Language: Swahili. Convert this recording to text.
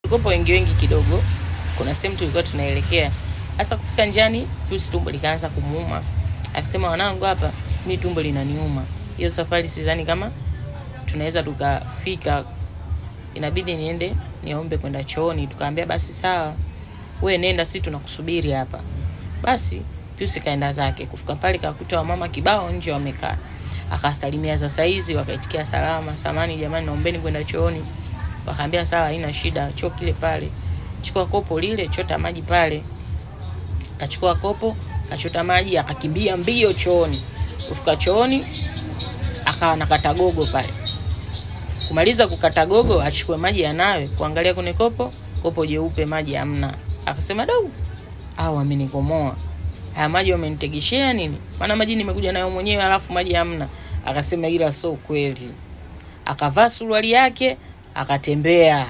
Tulikuwa wengi kidogo. Kuna sehemu tulikuwa tunaelekea. Hasa kufika njiani, Pius tumbo likaanza kumuuma. Akisema, wanangu hapa mimi tumbo linaniuma. Hiyo safari sidhani kama tunaweza tukafika. Inabidi niende niombe kwenda chooni. Tukaambia basi sawa. Wewe nenda, sisi tunakusubiri hapa. Basi Pius kaenda zake. Kufika pale kakuta wamama kibao nje wamekaa. Akasalimia za saizi, wakaitikia salama. Samani jamani, naombeni kwenda chooni. Wakaambia sawa, haina shida, choo kile pale. Chukua kopo lile, chota maji pale. Kachukua kopo, kachota maji, akakimbia mbio chooni. Kufika chooni, akawa anakata gogo pale. Kumaliza kukata gogo, achukue maji yanawe, kuangalia kwenye kopo jeupe maji hamna. Akasema, "Dau, hao wamenikomoa. Haya maji wamenitegeshea nini? Maana maji nimekuja nayo mwenyewe alafu maji hamna." Akasema ila sio kweli. Akavaa suruali yake, akatembea.